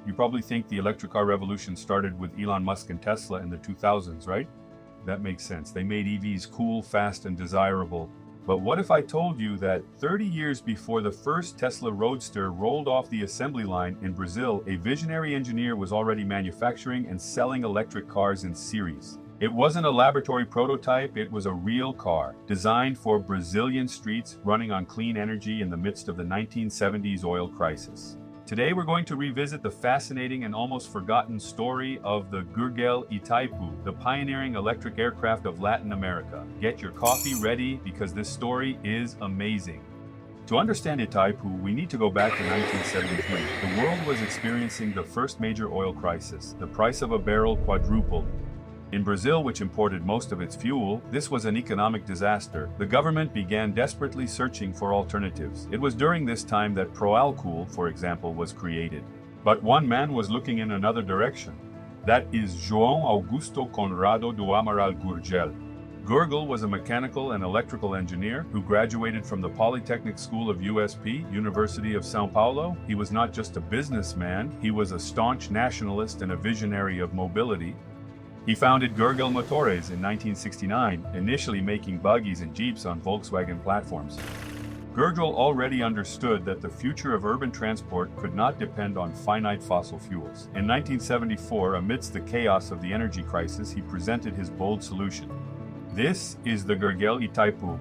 You probably think the electric car revolution started with Elon Musk and Tesla in the 2000s, right? That makes sense. They made EVs cool, fast, and desirable. But what if I told you that 30 years before the first Tesla Roadster rolled off the assembly line in Brazil, a visionary engineer was already manufacturing and selling electric cars in series? It wasn't a laboratory prototype, it was a real car, designed for Brazilian streets, running on clean energy in the midst of the 1970s oil crisis. Today we're going to revisit the fascinating and almost forgotten story of the Gurgel Itaipu, the pioneering electric aircraft of Latin America. Get your coffee ready because this story is amazing. To understand Itaipu, we need to go back to 1973. The world was experiencing the first major oil crisis. The price of a barrel quadrupled. In Brazil, which imported most of its fuel, this was an economic disaster. The government began desperately searching for alternatives. It was during this time that Proálcool, for example, was created. But one man was looking in another direction. That is João Augusto Conrado do Amaral Gurgel. Gurgel was a mechanical and electrical engineer who graduated from the Polytechnic School of USP, University of São Paulo. He was not just a businessman, he was a staunch nationalist and a visionary of mobility. He founded Gurgel Motores in 1969, initially making buggies and jeeps on Volkswagen platforms. Gurgel already understood that the future of urban transport could not depend on finite fossil fuels. In 1974, amidst the chaos of the energy crisis, he presented his bold solution. This is the Gurgel Itaipu.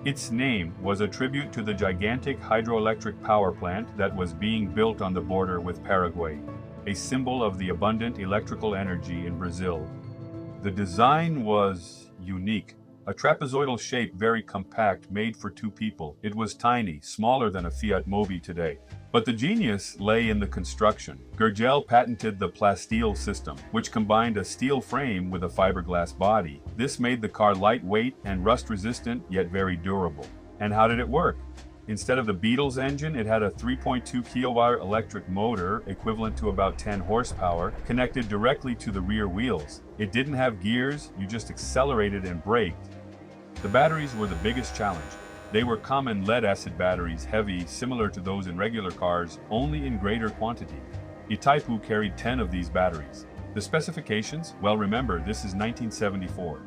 Its name was a tribute to the gigantic hydroelectric power plant that was being built on the border with Paraguay, a symbol of the abundant electrical energy in Brazil. The design was unique. A trapezoidal shape, very compact, made for two people. It was tiny, smaller than a Fiat Mobi today. But the genius lay in the construction. Gurgel patented the plasteel system, which combined a steel frame with a fiberglass body. This made the car lightweight and rust-resistant, yet very durable. And how did it work? Instead of the Beetle's engine, it had a 3.2 kilowatt electric motor, equivalent to about 10 horsepower, connected directly to the rear wheels. It didn't have gears, you just accelerated and braked. The batteries were the biggest challenge. They were common lead-acid batteries, heavy, similar to those in regular cars, only in greater quantity. Itaipu carried 10 of these batteries. The specifications? Well, remember, this is 1974.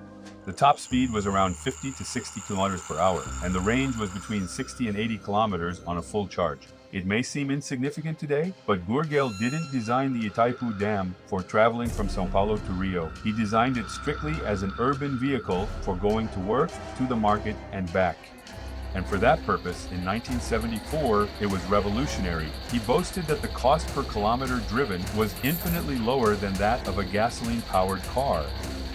The top speed was around 50 to 60 kilometers per hour, and the range was between 60 and 80 kilometers on a full charge. It may seem insignificant today, but Gurgel didn't design the Itaipu Dam for traveling from São Paulo to Rio. He designed it strictly as an urban vehicle for going to work, to the market, and back. And for that purpose, in 1974, it was revolutionary. He boasted that the cost per kilometer driven was infinitely lower than that of a gasoline-powered car.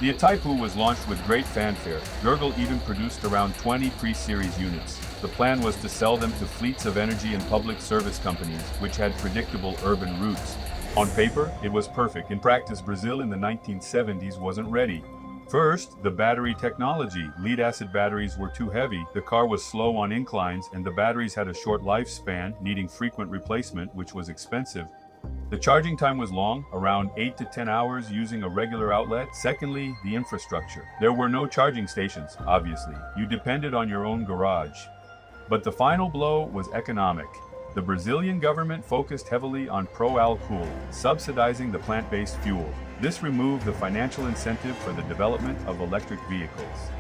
The Itaipu was launched with great fanfare. Gurgel even produced around 20 pre-series units. The plan was to sell them to fleets of energy and public service companies, which had predictable urban routes. On paper, it was perfect. In practice, Brazil in the 1970s wasn't ready. First, the battery technology. Lead-acid batteries were too heavy, the car was slow on inclines, and the batteries had a short lifespan, needing frequent replacement, which was expensive. The charging time was long, around 8 to 10 hours using a regular outlet. Secondly, the infrastructure. There were no charging stations, obviously. You depended on your own garage. But the final blow was economic. The Brazilian government focused heavily on Proálcool, subsidizing the plant-based fuel. This removed the financial incentive for the development of electric vehicles.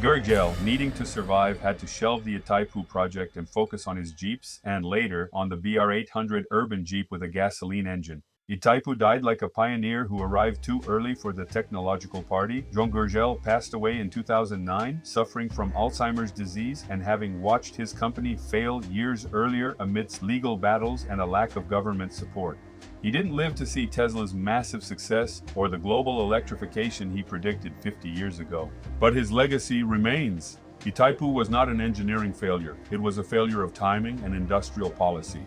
Gurgel, needing to survive, had to shelve the Itaipu project and focus on his Jeeps, and later, on the BR800 urban Jeep with a gasoline engine. Itaipu died like a pioneer who arrived too early for the technological party. João Gurgel passed away in 2009, suffering from Alzheimer's disease and having watched his company fail years earlier amidst legal battles and a lack of government support. He didn't live to see Tesla's massive success or the global electrification he predicted 50 years ago. But his legacy remains. Itaipu was not an engineering failure. It was a failure of timing and industrial policy.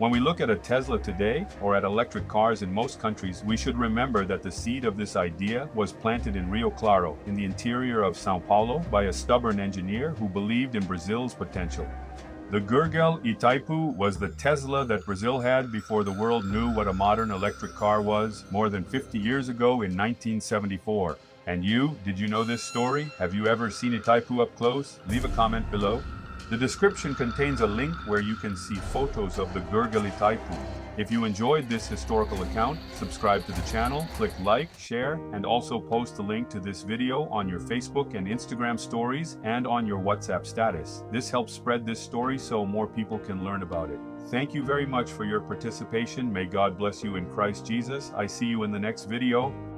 When we look at a Tesla today, or at electric cars in most countries, we should remember that the seed of this idea was planted in Rio Claro, in the interior of São Paulo, by a stubborn engineer who believed in Brazil's potential. The Gurgel Itaipu was the Tesla that Brazil had before the world knew what a modern electric car was, more than 50 years ago in 1974. And you, did you know this story? Have you ever seen Itaipu up close? Leave a comment below. The description contains a link where you can see photos of the Gurgel Itaipu. If you enjoyed this historical account, subscribe to the channel, click like, share, and also post the link to this video on your Facebook and Instagram stories and on your WhatsApp status. This helps spread this story so more people can learn about it. Thank you very much for your participation. May God bless you in Christ Jesus. I see you in the next video.